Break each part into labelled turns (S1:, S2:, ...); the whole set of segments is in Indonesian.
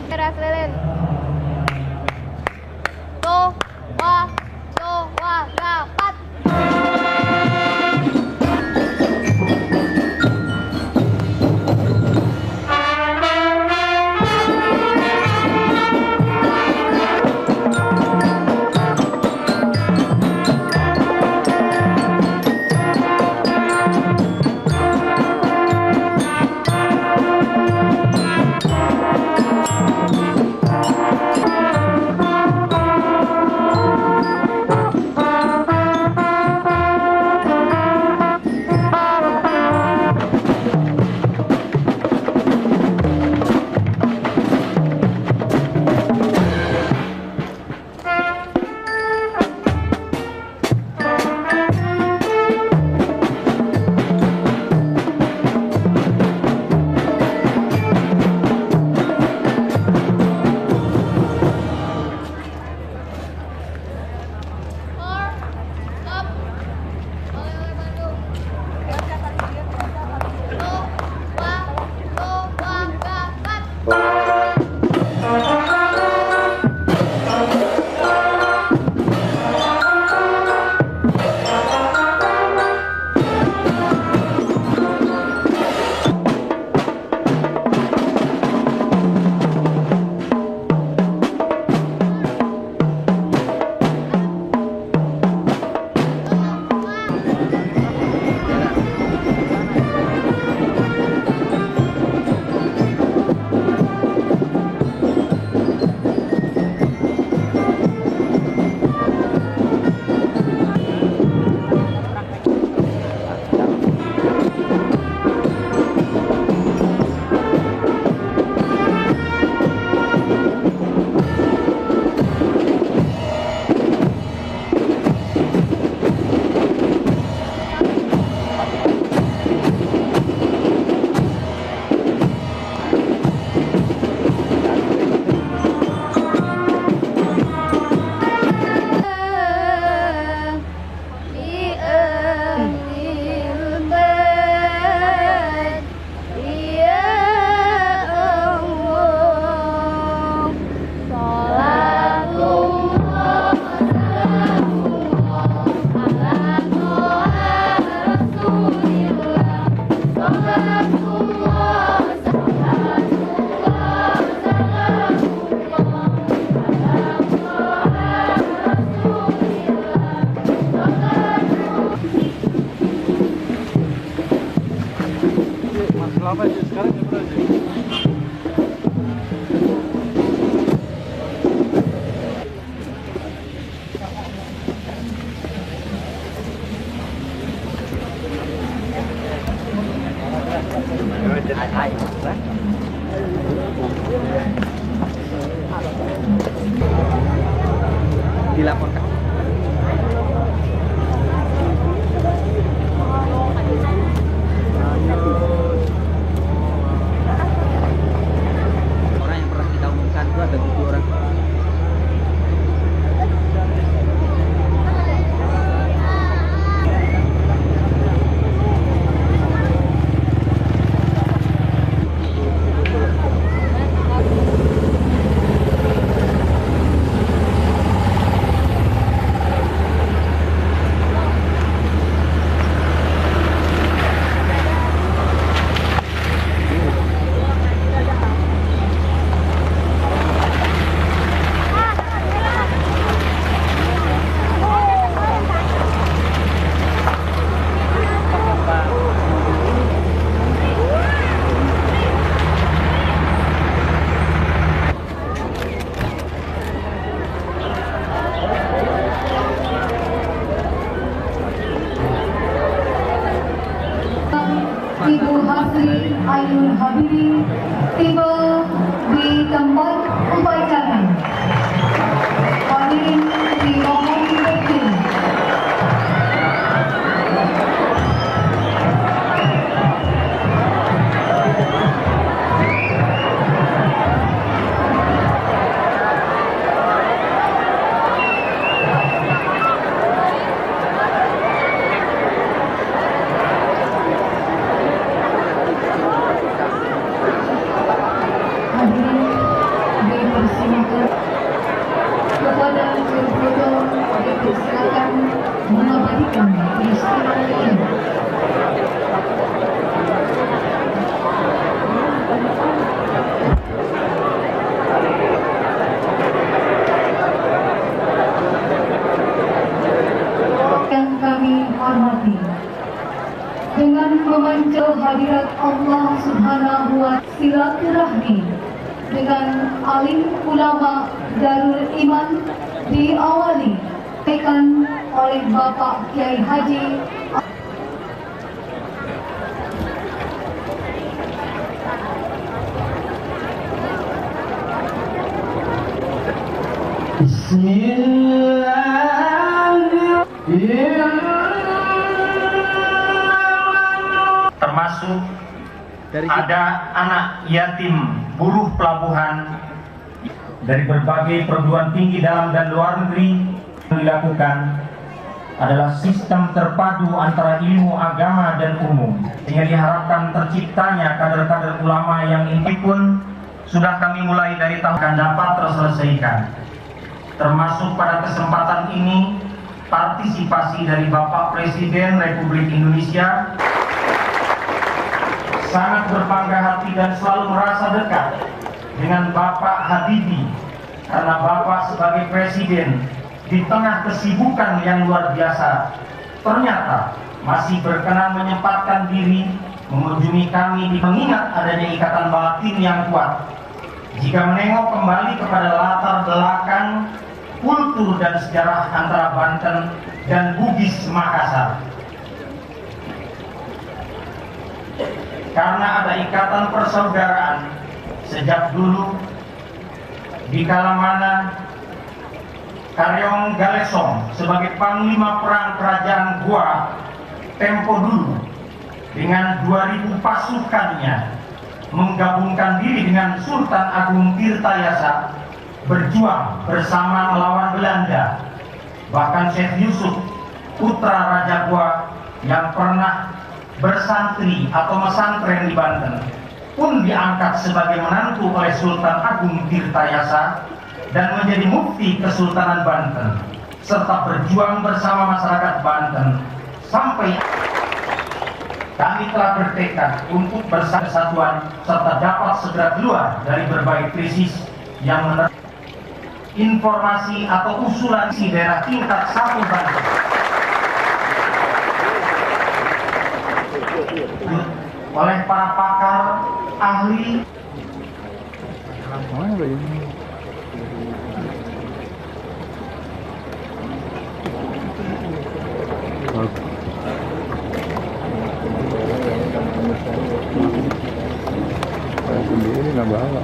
S1: Teras lilin. Doa, rapat.
S2: Lama aja sekarang jam berapa? Dilaporkan. Orang yang pernah kita umumkan itu ada 7 orang.
S1: memancar hadirat Allah Subhanahu wa Ta'ala silaturahmi dengan alim ulama Darul Iman diawali oleh Bapak Kiai Haji
S3: termasuk ada anak yatim buruh pelabuhan dari berbagai perguruan tinggi dalam dan luar negeri. Yang dilakukan adalah sistem terpadu antara ilmu agama dan umum, sehingga diharapkan terciptanya kader-kader ulama yang ini pun sudah kami mulai dari tahun akan dapat terselesaikan. Termasuk pada kesempatan ini partisipasi dari Bapak Presiden Republik Indonesia. Sangat berbangga hati dan selalu merasa dekat dengan Bapak Habibie, karena Bapak sebagai Presiden di tengah kesibukan yang luar biasa ternyata masih berkenan menyempatkan diri mengunjungi kami, mengingat adanya ikatan batin yang kuat. Jika menengok kembali kepada latar belakang kultur dan sejarah antara Banten dan Bugis Makassar, karena ada ikatan persaudaraan sejak dulu, di kala mana Karyong Galesong sebagai panglima perang kerajaan Goa tempo dulu dengan 2000 pasukannya menggabungkan diri dengan Sultan Agung Tirtayasa berjuang bersama melawan Belanda. Bahkan Syekh Yusuf, putra Raja Goa yang pernah bersantri atau mesantren di Banten, pun diangkat sebagai menantu oleh Sultan Agung Tirtayasa dan menjadi mufti Kesultanan Banten, serta berjuang bersama masyarakat Banten sampai kami telah bertekad untuk bersatuan serta dapat segera keluar dari berbagai krisis yang menerima informasi atau usulan di daerah tingkat 1 Banten oleh para pakar ahli.
S2: Sendiri nggak bawa.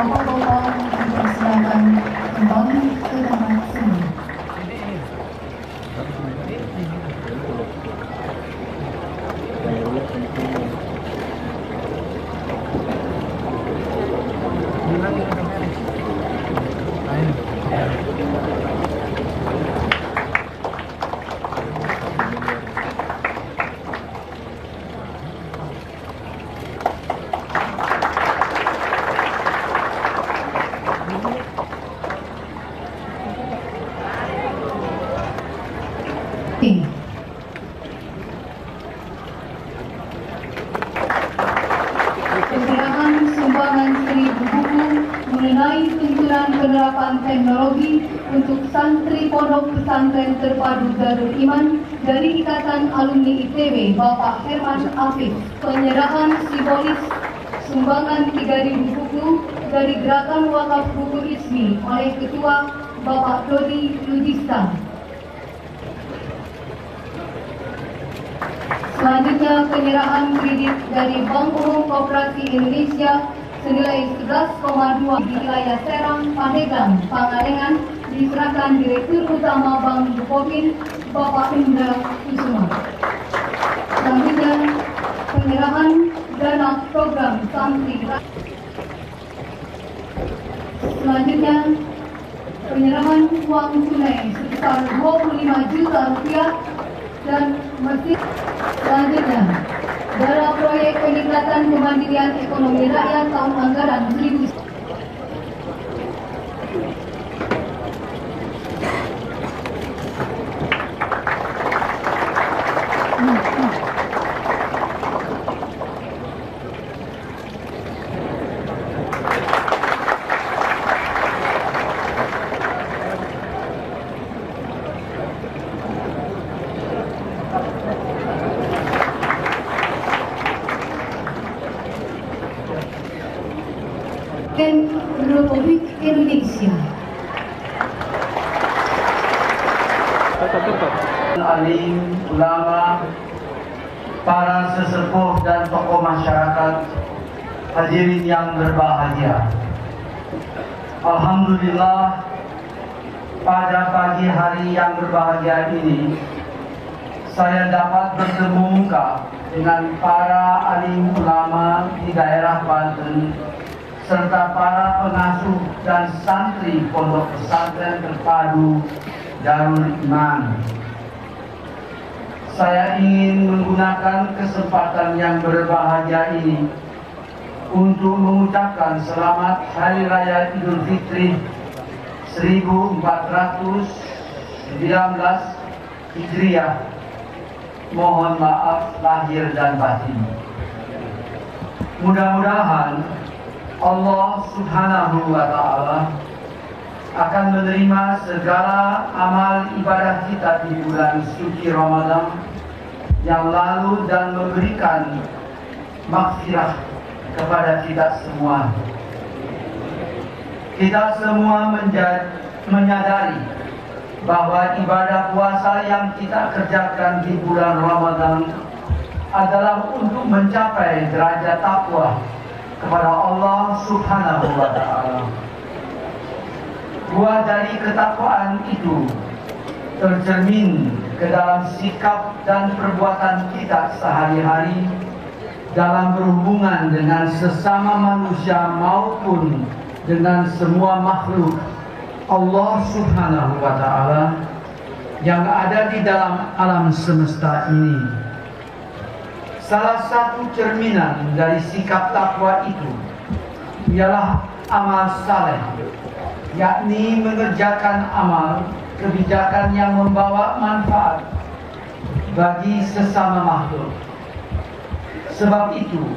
S1: Bapak-bapak dipersilakan kembali ke tempat semula. Penyerahan sumbangan 1000 buku mengenai tuntunan penerapan teknologi untuk santri pondok pesantren terpadu Darul Iman dari Ikatan Alumni ITB Bapak Herman Afif. Penyerahan simbolis sumbangan 3000 buku dari Gerakan Wakaf Buku ISMI oleh Ketua Bapak Dodi Lujista. Selanjutnya penyerahan kredit dari Bank Umum Koperasi Indonesia senilai 11,2 di wilayah Serang, Pandeglang, Pangalengan diserahkan Direktur Utama Bank Bukopin Bapak Indra Kusuma. Selanjutnya penyerahan dana program santri. Selanjutnya penyerahan uang tunai sebesar 25 juta rupiah dan masih selanjutnya dalam proyek peningkatan kemandirian ekonomi rakyat tahun anggaran 1000. Republik Indonesia.
S4: Alim, ulama, para sesepuh dan tokoh masyarakat, hadirin yang berbahagia. Alhamdulillah, pada pagi hari yang berbahagia ini, saya dapat bertemu muka dengan para alim ulama di daerah Banten serta para pengasuh dan santri Pondok Pesantren Terpadu Darul Iman. Saya ingin menggunakan kesempatan yang berbahagia ini untuk mengucapkan selamat Hari Raya Idul Fitri 1419 Hijriah. Mohon maaf lahir dan batin. Mudah-mudahan Allah Subhanahu wa Ta'ala akan menerima segala amal ibadah kita di bulan suci Ramadan yang lalu dan memberikan maghfirah kepada kita semua. Kita semua menyadari bahwa ibadah puasa yang kita kerjakan di bulan Ramadan adalah untuk mencapai derajat takwa kepada Allah Subhanahu wa Ta'ala. Buah dari ketakwaan itu tercermin ke dalam sikap dan perbuatan kita sehari-hari dalam berhubungan dengan sesama manusia maupun dengan semua makhluk Allah Subhanahu wa Ta'ala yang ada di dalam alam semesta ini. Salah satu cerminan dari sikap takwa itu ialah amal saleh, yakni mengerjakan amal kebijakan yang membawa manfaat bagi sesama makhluk. Sebab itu,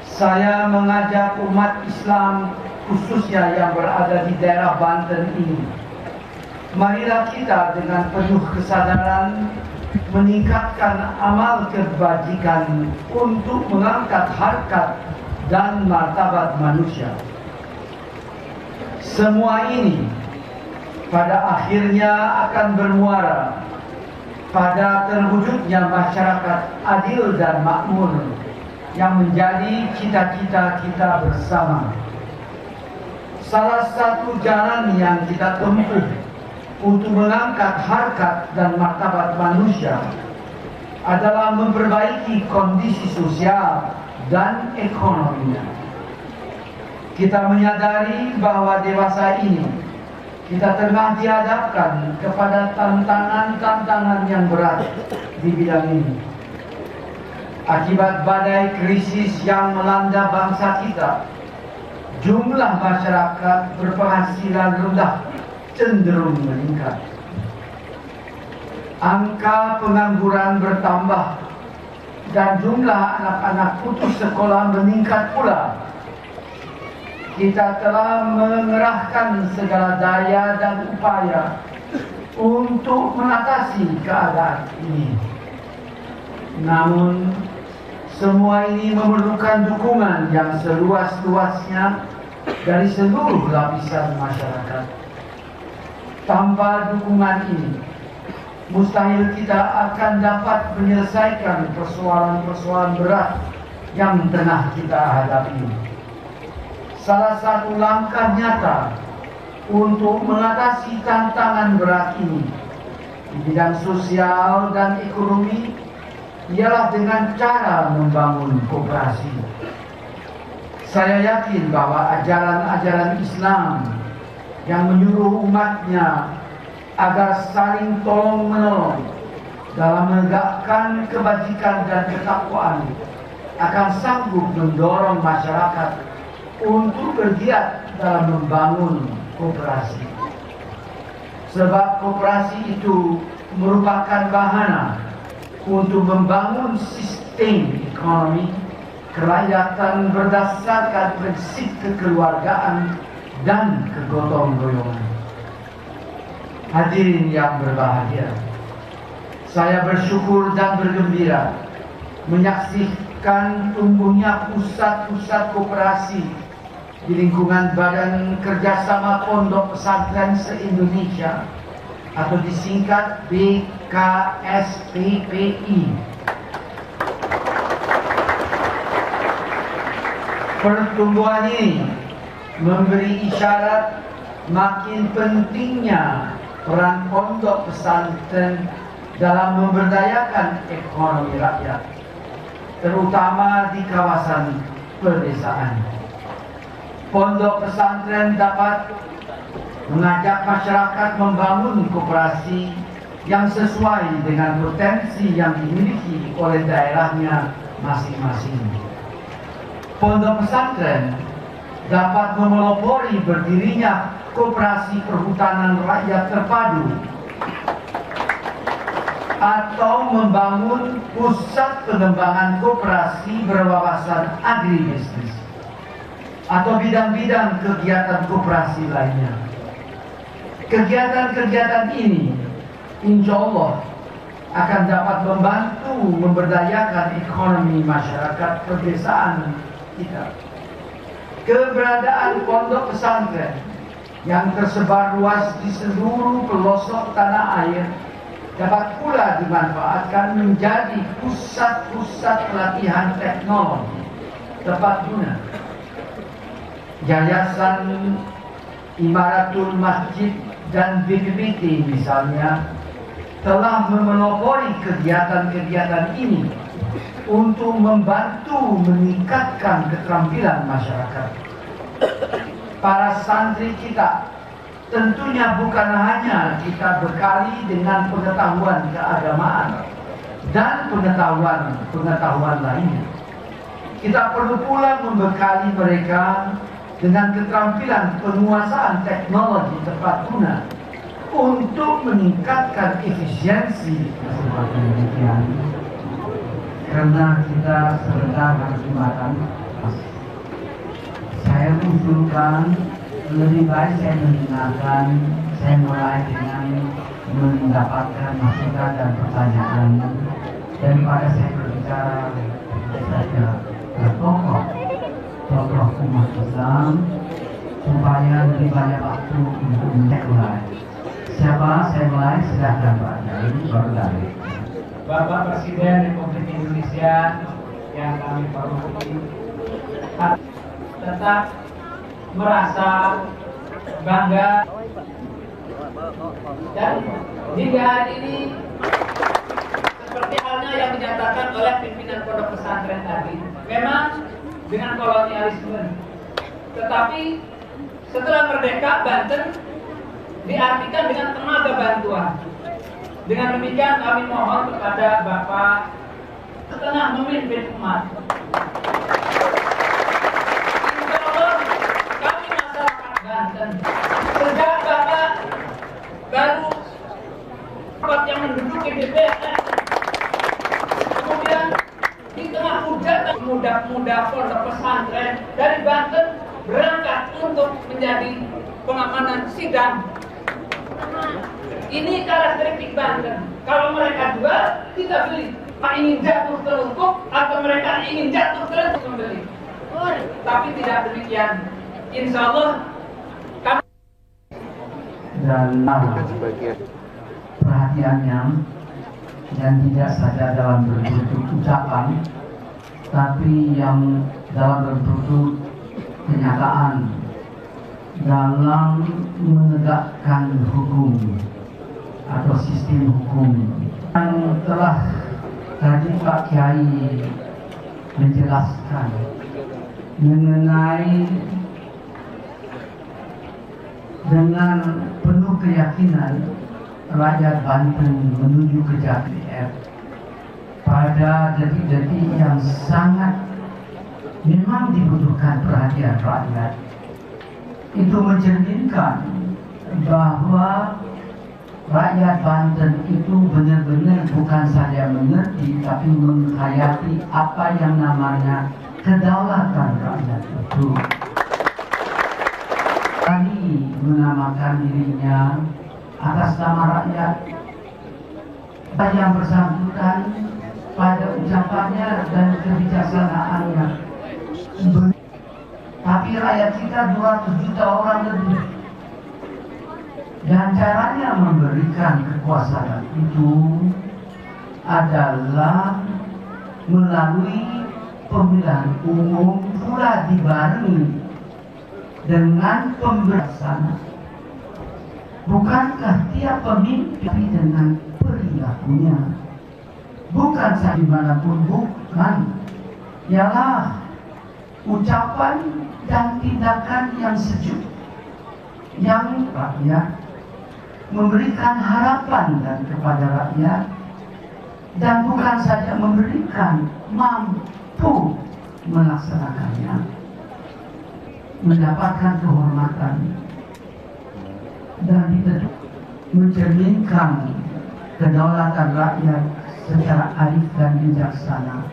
S4: saya mengajak umat Islam khususnya yang berada di daerah Banten ini, marilah kita dengan penuh kesadaran meningkatkan amal kebajikan untuk mengangkat harkat dan martabat manusia. Semua ini pada akhirnya akan bermuara pada terwujudnya masyarakat adil dan makmur yang menjadi cita-cita kita bersama. Salah satu jalan yang kita tempuh untuk mengangkat harkat dan martabat manusia adalah memperbaiki kondisi sosial dan ekonominya. Kita menyadari bahwa dewasa ini kita tengah dihadapkan kepada tantangan-tantangan yang berat di bidang ini. Akibat badai krisis yang melanda bangsa kita, jumlah masyarakat berpenghasilan rendah cenderung meningkat. Angka pengangguran bertambah dan jumlah anak-anak putus sekolah meningkat pula. Kita telah mengerahkan segala daya dan upaya untuk mengatasi keadaan ini. Namun, semua ini memerlukan dukungan yang seluas-luasnya dari seluruh lapisan masyarakat. Tanpa dukungan ini, mustahil kita akan dapat menyelesaikan persoalan-persoalan berat yang tengah kita hadapi. Salah satu langkah nyata untuk mengatasi tantangan berat ini di bidang sosial dan ekonomi ialah dengan cara membangun koperasi. Saya yakin bahwa ajaran-ajaran Islam yang menyuruh umatnya agar saling tolong-menolong dalam menegakkan kebajikan dan ketakwaan akan sanggup mendorong masyarakat untuk bergiat dalam membangun koperasi. Sebab koperasi itu merupakan bahana untuk membangun sistem ekonomi kerakyatan berdasarkan prinsip kekeluargaan dan kegotong royongan. Hadirin yang berbahagia, saya bersyukur dan bergembira menyaksikan tumbuhnya pusat-pusat koperasi di lingkungan Badan Kerjasama Pondok Pesantren se-Indonesia atau disingkat BKSPPI. Pertumbuhan ini memberi isyarat makin pentingnya peran pondok pesantren dalam memberdayakan ekonomi rakyat, terutama di kawasan pedesaan. Pondok pesantren dapat mengajak masyarakat membangun koperasi yang sesuai dengan potensi yang dimiliki oleh daerahnya masing-masing. Pondok pesantren dapat memelopori berdirinya koperasi perhutanan rakyat terpadu atau membangun pusat pengembangan koperasi berwawasan agribisnis atau bidang-bidang kegiatan koperasi lainnya. Kegiatan-kegiatan ini insya Allah akan dapat membantu memberdayakan ekonomi masyarakat pedesaan kita. Keberadaan pondok pesantren yang tersebar luas di seluruh pelosok tanah air dapat pula dimanfaatkan menjadi pusat-pusat pelatihan teknologi tepat guna. Yayasan Imaratul Masjid dan BPPT misalnya telah memelopori kegiatan-kegiatan ini untuk membantu meningkatkan keterampilan masyarakat. Para santri kita tentunya bukan hanya kita bekali dengan pengetahuan keagamaan dan pengetahuan lainnya. Kita perlu pula membekali mereka dengan keterampilan penguasaan teknologi tepat guna untuk meningkatkan efisiensi. Seperti demikian, karena kita sebentar harus makan, saya usulkan lebih baik saya mendengarkan. Saya mulai dengan mendapatkan masukan dan pertanyaan daripada saya berbicara saja tokoh umat Islam, supaya lebih banyak waktu untuk mulai. Siapa saya mulai? Silahkan Pak Yai, baru dari
S5: Bapak Presiden Republik Indonesia yang kami hormati, tetap merasa bangga dan hingga hari ini seperti halnya yang dinyatakan oleh pimpinan pondok pesantren tadi, memang dengan kolonialisme, tetapi setelah merdeka Banten diartikan dengan tenaga bantuan. Dengan demikian kami mohon kepada Bapak setengah memimpin umat. Insya Allah kami masyarakat Banten, sejak Bapak baru yang menduduki DPR, kemudian di tengah hujan muda-muda pondok pesantren dari Banten berangkat untuk menjadi pengamanan sidang. Ini karakteristik Banten. Kalau mereka jual, kita beli. Pak ingin jatuh terlungkup atau mereka ingin jatuh terlungkup membeli. Tapi tidak demikian. Insya Allah kami
S4: dan perhatiannya, dan tidak saja dalam bentuk ucapan, tapi yang dalam bentuk kenyataan dalam menegakkan hukum atau sistem hukum yang telah tadi Pak Kiai menjelaskan mengenai dengan penuh keyakinan rakyat Banten menuju ke Jati DPR pada detik-detik yang sangat memang dibutuhkan perhatian rakyat. Itu mencerminkan bahwa rakyat Banten itu benar-benar bukan saja mengerti, tapi menghayati apa yang namanya kedaulatan rakyat itu. Tadi menamakan dirinya atas nama rakyat, yang bersangkutan pada ucapannya dan kebijaksanaannya. Tapi rakyat kita 200 juta orang lebih. Dan caranya memberikan kekuasaan itu adalah melalui pemilihan umum, pula dibarengi dengan pembebasan. Bukankah tiap pemimpin dengan perilakunya? Bukan saja dimanapun, bukan. Ialah ucapan dan tindakan yang sejuk, yang rakyat memberikan harapan dan kepada rakyat, dan bukan saja memberikan, mampu melaksanakannya, mendapatkan kehormatan dan mencerminkan kedaulatan rakyat secara adil dan bijaksana,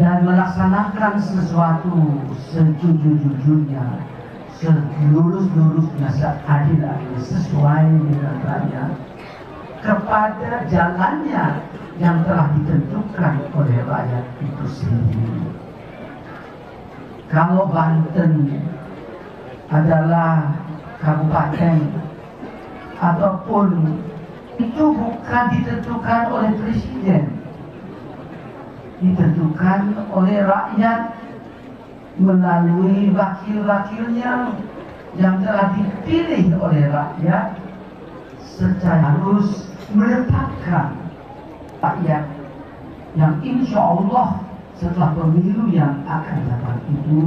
S4: dan melaksanakan sesuatu sejujur-jujurnya, selurus-lurusnya, seadil-adil, sesuai dengan rakyat, kepada jalannya yang telah ditentukan oleh rakyat itu sendiri. Kalau Banten adalah kabupaten ataupun itu bukan ditentukan oleh presiden, ditentukan oleh rakyat melalui wakil-wakilnya yang telah dipilih oleh rakyat, secara harus meletakkan rakyat yang insya Allah setelah pemilu yang akan datang itu